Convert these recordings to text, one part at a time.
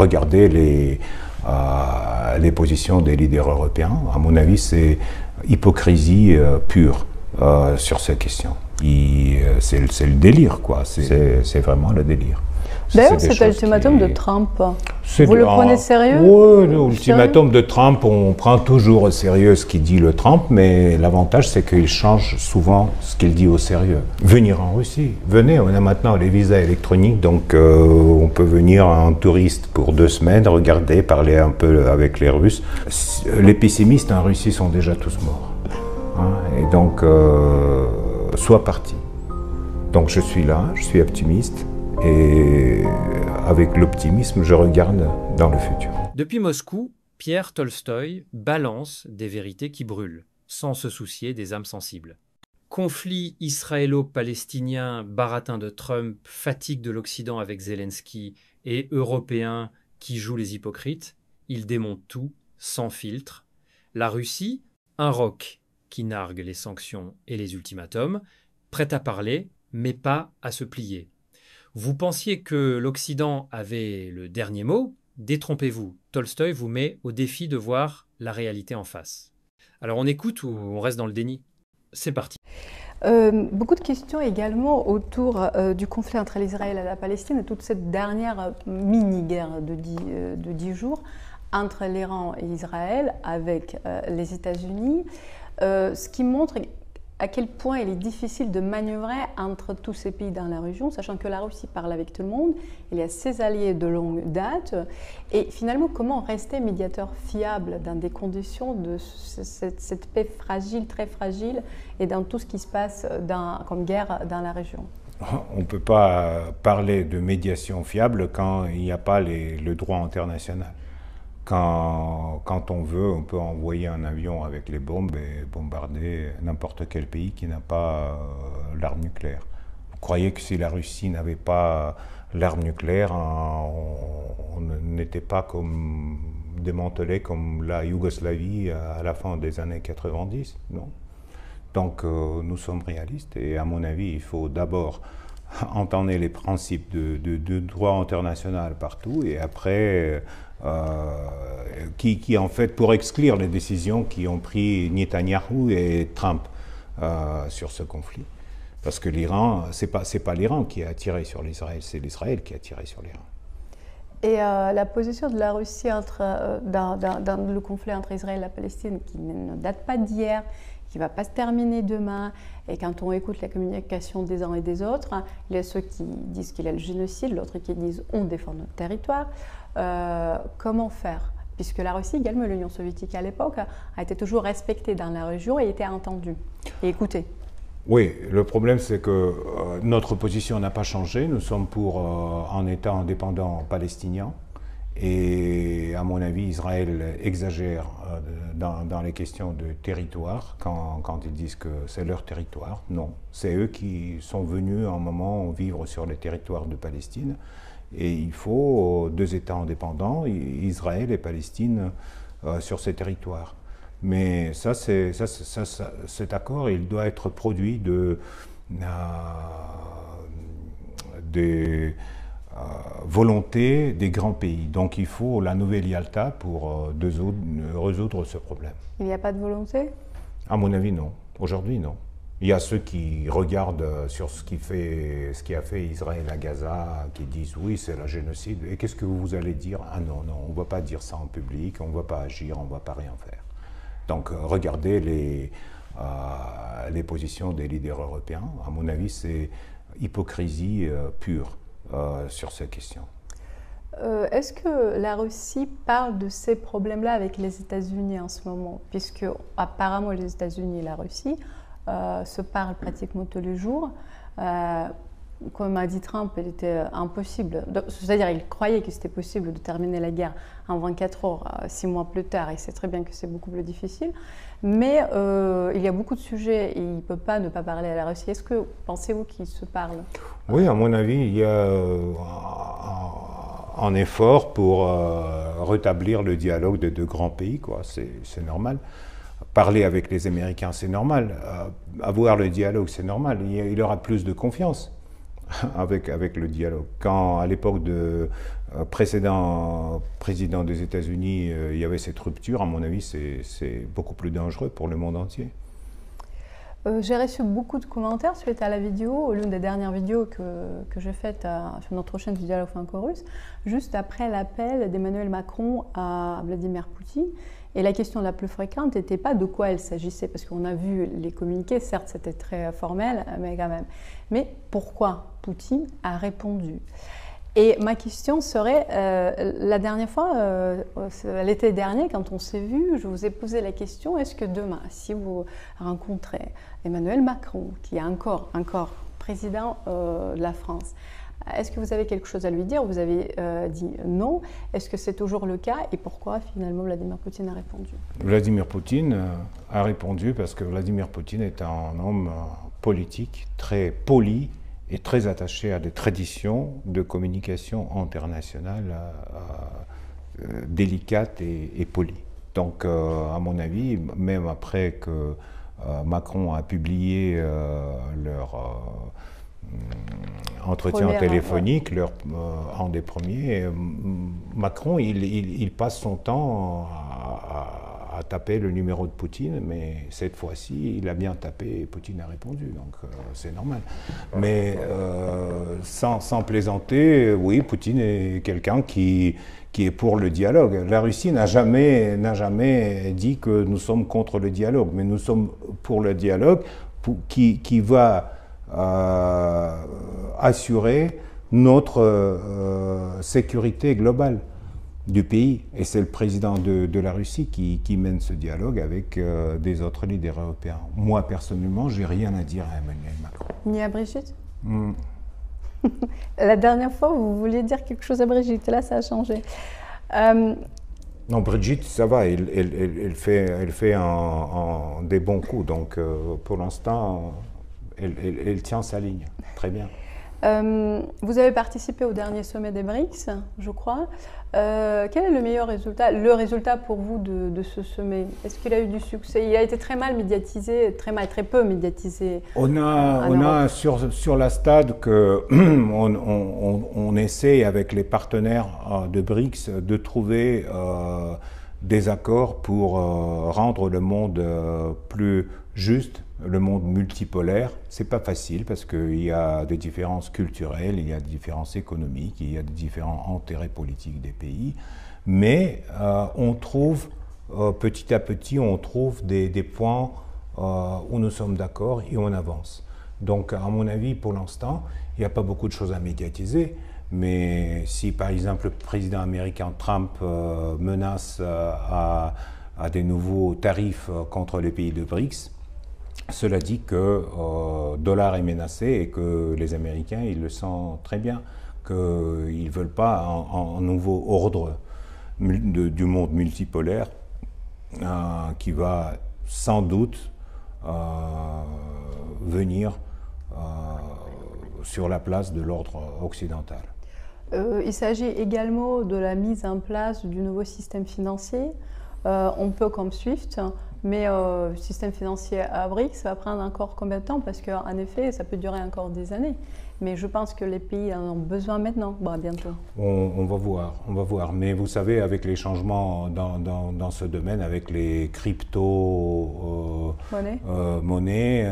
regardez les positions des leaders européens. À mon avis, c'est hypocrisie pure sur ces questions. C'est le délire, quoi. C'est vraiment le délire. D'ailleurs, cet ultimatum de Trump, vous le prenez sérieux? Oui, l'ultimatum de Trump, on prend toujours au sérieux ce qu'il dit le Trump, mais l'avantage, c'est qu'il change souvent ce qu'il dit au sérieux. Venir en Russie, venez, on a maintenant les visas électroniques, donc on peut venir en touriste pour 2 semaines, regarder, parler un peu avec les Russes. Les pessimistes en Russie sont déjà tous morts. Hein, et donc, sois parti. Donc je suis là, je suis optimiste. Et avec l'optimisme, je regarde dans le futur. Depuis Moscou, Pierre Tolstoï balance des vérités qui brûlent, sans se soucier des âmes sensibles. Conflit israélo-palestinien, baratin de Trump, fatigue de l'Occident avec Zelensky et Européens qui jouent les hypocrites, il démonte tout, sans filtre. La Russie, un roc qui nargue les sanctions et les ultimatums, prêt à parler, mais pas à se plier. Vous pensiez que l'Occident avait le dernier mot? Détrompez-vous, Tolstoï vous met au défi de voir la réalité en face. Alors on écoute ou on reste dans le déni? C'est parti. Beaucoup de questions également autour du conflit entre l'Israël et la Palestine et toute cette dernière mini-guerre de 10 jours entre l'Iran et Israël avec les États-Unis, ce qui montre à quel point il est difficile de manœuvrer entre tous ces pays dans la région, sachant que la Russie parle avec tout le monde, il y a ses alliés de longue date, et finalement comment rester médiateur fiable dans des conditions de cette paix fragile, très fragile, et dans tout ce qui se passe comme guerre dans la région. On ne peut pas parler de médiation fiable quand il n'y a pas le droit international. Quand on veut, on peut envoyer un avion avec les bombes et bombarder n'importe quel pays qui n'a pas l'arme nucléaire. Vous croyez que si la Russie n'avait pas l'arme nucléaire, on n'était pas démantelé comme la Yougoslavie à la fin des années 90? Non. Donc nous sommes réalistes et à mon avis, il faut d'abord entendre les principes de droit international partout et après qui en fait pour exclure les décisions qui ont pris Netanyahou et Trump sur ce conflit. Parce que l'Iran, c'est pas l'Iran qui a tiré sur l'Israël, c'est l'Israël qui a tiré sur l'Iran. Et la position de la Russie dans le conflit entre Israël et la Palestine, qui ne date pas d'hier, qui ne va pas se terminer demain, et quand on écoute la communication des uns et des autres, il y a ceux qui disent qu'il y a le génocide, d'autres qui disent on défend notre territoire. Comment faire? Puisque la Russie, également l'Union soviétique à l'époque, a été toujours respectée dans la région et était entendue et écoutée. Oui, le problème c'est que notre position n'a pas changé. Nous sommes pour un État indépendant palestinien. Et à mon avis, Israël exagère dans les questions de territoire quand ils disent que c'est leur territoire. Non, c'est eux qui sont venus à un moment vivre sur les territoires de Palestine. Et il faut 2 États indépendants, Israël et Palestine, sur ces territoires. Mais cet accord, il doit être produit des volontés des grands pays. Donc il faut la nouvelle Yalta pour résoudre ce problème. Il n'y a pas de volonté? À mon avis, non. Aujourd'hui, non. Il y a ceux qui regardent sur ce qui a fait Israël à Gaza, qui disent oui, c'est la génocide. Et qu'est-ce que vous allez dire? Ah non, non, on ne va pas dire ça en public, on ne va pas agir, on ne va pas rien faire. Donc regardez les positions des leaders européens. À mon avis, c'est hypocrisie pure sur ces questions. Est-ce que la Russie parle de ces problèmes-là avec les États-Unis en ce moment? Puisque apparemment les États-Unis et la Russie se parlent pratiquement tous les jours. Comme a dit Trump, il était impossible, c'est-à-dire il croyait que c'était possible de terminer la guerre en 24 heures, 6 mois plus tard, et c'est très bien que c'est beaucoup plus difficile. Mais il y a beaucoup de sujets et il ne peut pas ne pas parler à la Russie. Est-ce que pensez-vous qu'ils se parlent? Oui, à mon avis, il y a un effort pour rétablir le dialogue des 2 grands pays, quoi. C'est normal. Parler avec les Américains, c'est normal. Avoir le dialogue, c'est normal. Il y aura plus de confiance. avec le dialogue. Quand, à l'époque de précédent président des États-Unis, il y avait cette rupture, à mon avis, c'est beaucoup plus dangereux pour le monde entier. J'ai reçu beaucoup de commentaires suite à la vidéo, l'une des dernières vidéos que j'ai faites sur notre chaîne du dialogue franco-russe, juste après l'appel d'Emmanuel Macron à Vladimir Poutine. Et la question la plus fréquente n'était pas de quoi il s'agissait, parce qu'on a vu les communiqués, certes c'était très formel, mais quand même. Mais pourquoi Poutine a répondu? Et ma question serait, la dernière fois, l'été dernier, quand on s'est vu, je vous ai posé la question, est-ce que demain, si vous rencontrez Emmanuel Macron, qui est encore président de la France, est-ce que vous avez quelque chose à lui dire? Vous avez dit non. Est-ce que c'est toujours le cas? Et pourquoi finalement Vladimir Poutine a répondu? Vladimir Poutine a répondu parce que Vladimir Poutine est un homme politique très poli et très attaché à des traditions de communication internationale délicates et polies. Donc, à mon avis, même après que Macron a publié leur entretien téléphonique, un des premiers, Macron, il passe son temps à taper le numéro de Poutine, mais cette fois-ci, il a bien tapé et Poutine a répondu, donc c'est normal. Mais sans plaisanter, oui, Poutine est quelqu'un qui est pour le dialogue. La Russie n'a jamais dit que nous sommes contre le dialogue, mais nous sommes pour le dialogue qui va assurer notre sécurité globale du pays. Et c'est le président de la Russie qui mène ce dialogue avec des autres leaders européens. Moi, personnellement, je n'ai rien à dire à Emmanuel Macron. Ni à Brigitte? La dernière fois, vous vouliez dire quelque chose à Brigitte. Là, ça a changé. Non, Brigitte, ça va. Elle fait des bons coups. Donc, pour l'instant, elle tient sa ligne. Très bien. Vous avez participé au dernier sommet des BRICS, je crois. Quel est le meilleur résultat, pour vous de ce sommet? Est-ce qu'il a eu du succès? Il a été très mal médiatisé, très peu médiatisé. On a sur la stade que on essaie avec les partenaires de BRICS de trouver des accords pour rendre le monde plus juste, le monde multipolaire. C'est pas facile parce qu'il y a des différences culturelles, il y a des différences économiques, il y a des différents intérêts politiques des pays, mais on trouve petit à petit, on trouve des points où nous sommes d'accord et on avance. Donc, à mon avis, pour l'instant, il n'y a pas beaucoup de choses à médiatiser. Mais si, par exemple, le président américain Trump menace à des nouveaux tarifs contre les pays de BRICS, cela dit que le dollar est menacé et que les Américains, ils le sentent très bien, qu'ils ne veulent pas un nouveau ordre du monde multipolaire qui va sans doute venir sur la place de l'ordre occidental. Il s'agit également de la mise en place du nouveau système financier, un peu comme SWIFT, mais le système financier à BRICS, ça va prendre encore combien de temps? Parce qu'en effet, ça peut durer encore des années. Mais je pense que les pays en ont besoin maintenant, bientôt. On va voir. Mais vous savez, avec les changements dans ce domaine, avec les crypto-monnaies,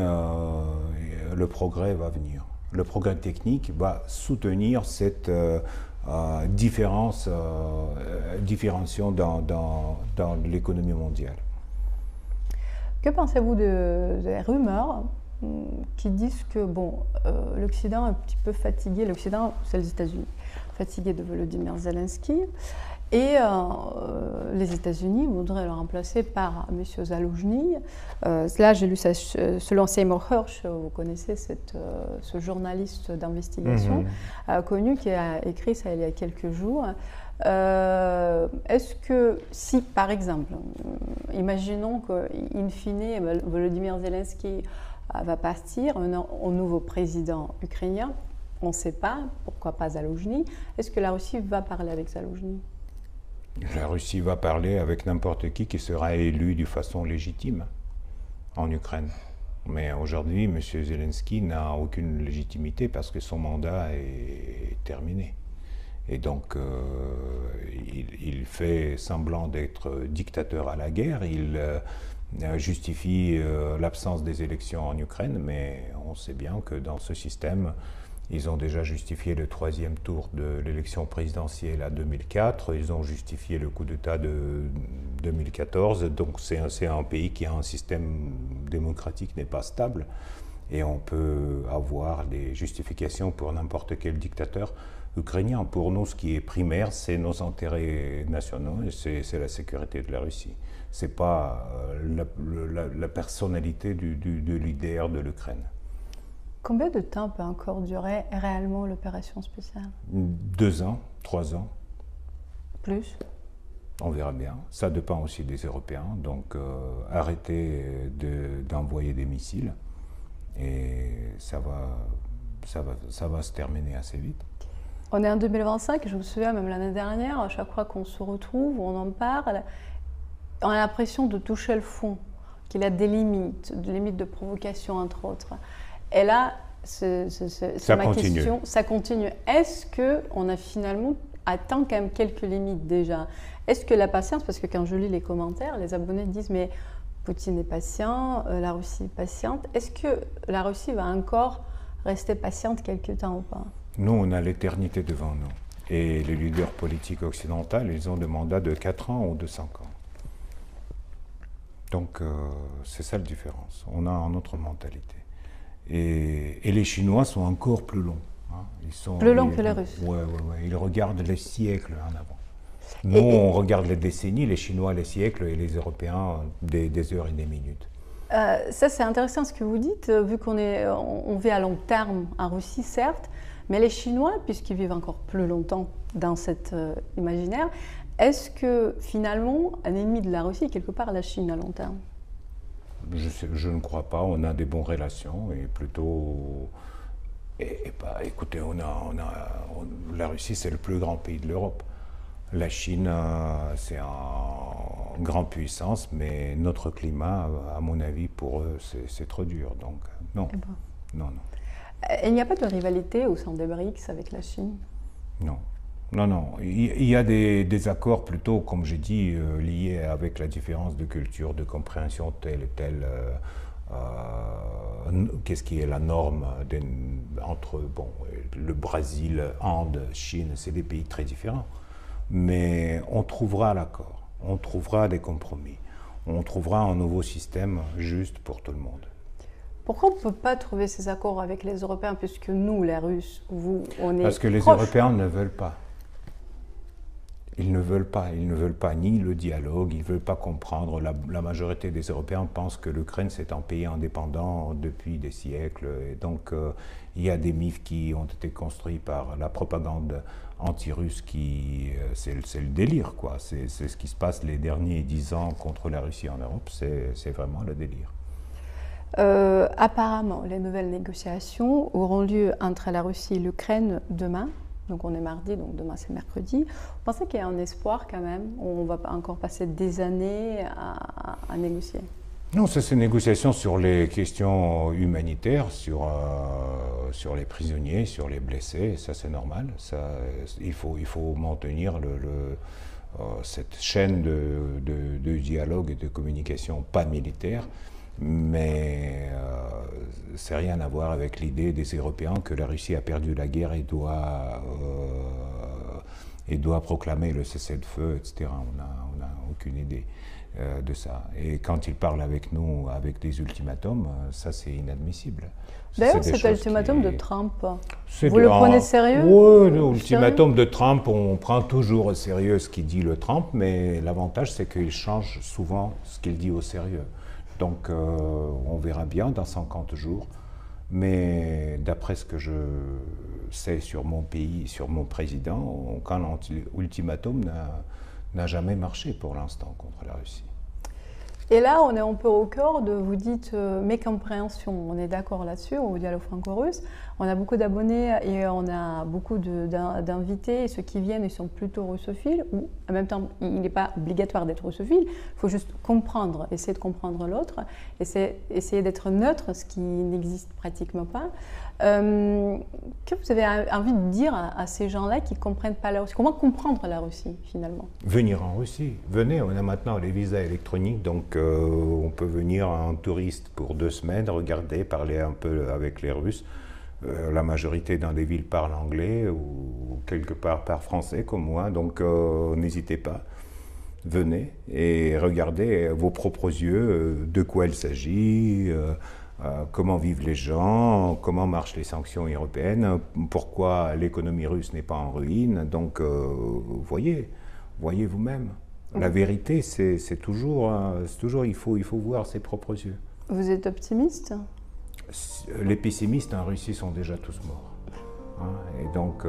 le progrès va venir. Le progrès technique va soutenir cette différenciation dans l'économie mondiale. Que pensez-vous des rumeurs qui disent que l'Occident est un petit peu fatigué, l'Occident, c'est les États-Unis, fatigué de Volodymyr Zelensky, et les États-Unis voudraient le remplacer par M. Zaloujny. Là, j'ai lu ça selon Seymour Hersh, vous connaissez ce journaliste d'investigation connu qui a écrit ça il y a quelques jours. Est-ce que si, par exemple, imaginons qu'in fine, Volodymyr Zelensky va partir, un nouveau président ukrainien, on ne sait pas, pourquoi pas Zaloujny, est-ce que la Russie va parler avec Zaloujny? La Russie va parler avec n'importe qui sera élu de façon légitime en Ukraine. Mais aujourd'hui, M. Zelensky n'a aucune légitimité parce que son mandat est terminé. Et donc, il fait semblant d'être dictateur à la guerre. Il justifie l'absence des élections en Ukraine, mais on sait bien que dans ce système, ils ont déjà justifié le 3e tour de l'élection présidentielle à 2004, ils ont justifié le coup d'État de 2014, donc c'est un pays qui a un système démocratique n'est pas stable, et on peut avoir des justifications pour n'importe quel dictateur ukrainien. Pour nous, ce qui est primaire, c'est nos intérêts nationaux et c'est la sécurité de la Russie. Ce n'est pas la personnalité du leader de l'Ukraine. Combien de temps peut encore durer réellement l'opération spéciale? 2 ans, 3 ans. Plus? On verra bien. Ça dépend aussi des Européens. Donc arrêtez d'envoyer des missiles et ça va se terminer assez vite. On est en 2025, je me souviens même l'année dernière, à chaque fois qu'on se retrouve, on en parle, on a l'impression de toucher le fond, qu'il a des limites de provocation entre autres. Et là, c'est ma question, ça continue. Est-ce qu'on a finalement atteint quand même quelques limites déjà? Est-ce que la patience, parce que quand je lis les commentaires, les abonnés disent mais Poutine est patient, la Russie est patiente. Est-ce que la Russie va encore rester patiente quelque temps ou pas? Nous, on a l'éternité devant nous. Et les leaders politiques occidentaux, ils ont des mandats de 4 ans ou de 5 ans. Donc, c'est ça la différence. On a une autre mentalité. Et les Chinois sont encore plus longs. Hein. Plus longs que les Russes. Oui. Ils regardent les siècles en avant. Nous, on regarde les décennies, les Chinois les siècles et les Européens des heures et des minutes. Ça, c'est intéressant ce que vous dites, vu on vit à long terme en Russie, certes, mais les Chinois, puisqu'ils vivent encore plus longtemps dans cet imaginaire, est-ce que finalement, un ennemi de la Russie est quelque part la Chine à long terme? Je ne crois pas. On a des bonnes relations et plutôt. Écoutez, la Russie, c'est le plus grand pays de l'Europe. La Chine, c'est une grande puissance, mais notre climat, à mon avis, pour eux, c'est trop dur. Donc, non. Non. Il n'y a pas de rivalité au sein des BRICS avec la Chine? Non. Il y a des accords plutôt, comme j'ai dit, liés avec la différence de culture, de compréhension telle et telle. Qu'est-ce qui est la norme entre le Brésil, Inde, Chine, c'est des pays très différents. Mais on trouvera l'accord, on trouvera des compromis, on trouvera un nouveau système juste pour tout le monde. Pourquoi on ne peut pas trouver ces accords avec les Européens, puisque nous, les Russes, on est Parce que les proches. Européens ne veulent pas. Ils ne veulent pas ni le dialogue, ils ne veulent pas comprendre. La majorité des Européens pensent que l'Ukraine c'est un pays indépendant depuis des siècles. Et donc il y a des mythes qui ont été construits par la propagande anti-russe c'est le délire, quoi. C'est ce qui se passe les derniers 10 ans contre la Russie en Europe, c'est vraiment le délire. Apparemment, les nouvelles négociations auront lieu entre la Russie et l'Ukraine demain. Donc on est mardi, donc demain c'est mercredi. Vous pensez qu'il y a un espoir quand même? On va encore passer des années à négocier? Non, c'est une négociation sur les questions humanitaires, sur les prisonniers, sur les blessés, ça c'est normal. Il faut maintenir cette chaîne de dialogue et de communication pas militaire, mais c'est rien à voir avec l'idée des Européens que la Russie a perdu la guerre et doit proclamer le cessez-le-feu, etc. On n'a aucune idée de ça. Et quand ils parlent avec nous avec des ultimatums, ça c'est inadmissible. D'ailleurs, cet ultimatum de Trump, vous le prenez sérieux? Oui, l'ultimatum de Trump, on prend toujours au sérieux ce qu'il dit le Trump, mais l'avantage c'est qu'il change souvent ce qu'il dit au sérieux. Donc on verra bien dans 50 jours. Mais d'après ce que je sais sur mon pays, sur mon président, aucun ultimatum n'a jamais marché pour l'instant contre la Russie. Et là, on est un peu au cœur de, vous dites, mécompréhension. On est d'accord là-dessus, au Dialogue franco-russe. On a beaucoup d'abonnés et on a beaucoup d'invités. Et ceux qui viennent, ils sont plutôt russophiles. Ou, en même temps, il n'est pas obligatoire d'être russophile. Il faut juste comprendre, essayer de comprendre l'autre. Essayer d'être neutre, ce qui n'existe pratiquement pas. Que vous avez envie de dire à ces gens-là qui ne comprennent pas la Russie? Comment comprendre la Russie, finalement? Venir en Russie. Venez, on a maintenant les visas électroniques, donc on peut venir en touriste pour 2 semaines, regarder, parler un peu avec les Russes. La majorité dans les villes parle anglais ou quelque part parle français comme moi, donc n'hésitez pas. Venez et regardez vos propres yeux de quoi il s'agit, comment vivent les gens, comment marchent les sanctions européennes, pourquoi l'économie russe n'est pas en ruine. Donc voyez vous-même. La vérité, c'est toujours, il faut voir ses propres yeux. Vous êtes optimiste? Les pessimistes en Russie sont déjà tous morts. Hein, et donc,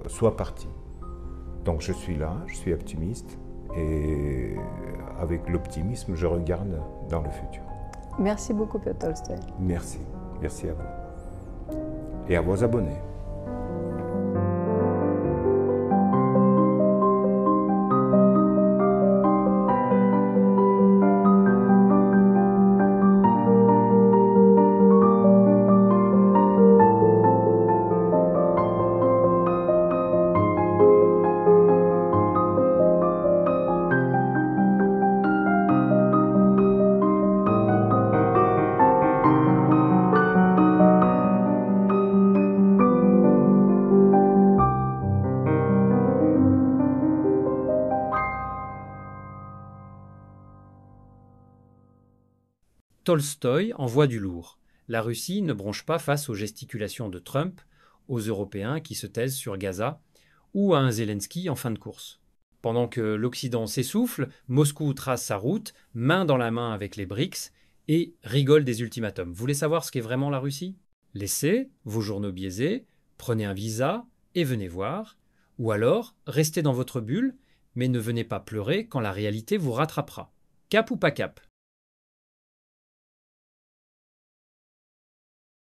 sois parti. Donc je suis là, je suis optimiste et avec l'optimisme, je regarde dans le futur. Merci beaucoup, Piotr Tolstoï. Merci à vous. Et à vos abonnés. Tolstoï envoie du lourd. La Russie ne bronche pas face aux gesticulations de Trump, aux Européens qui se taisent sur Gaza, ou à un Zelensky en fin de course. Pendant que l'Occident s'essouffle, Moscou trace sa route, main dans la main avec les BRICS, et rigole des ultimatums. Vous voulez savoir ce qu'est vraiment la Russie? Laissez vos journaux biaisés, prenez un visa et venez voir, ou alors restez dans votre bulle, mais ne venez pas pleurer quand la réalité vous rattrapera. Cap ou pas cap?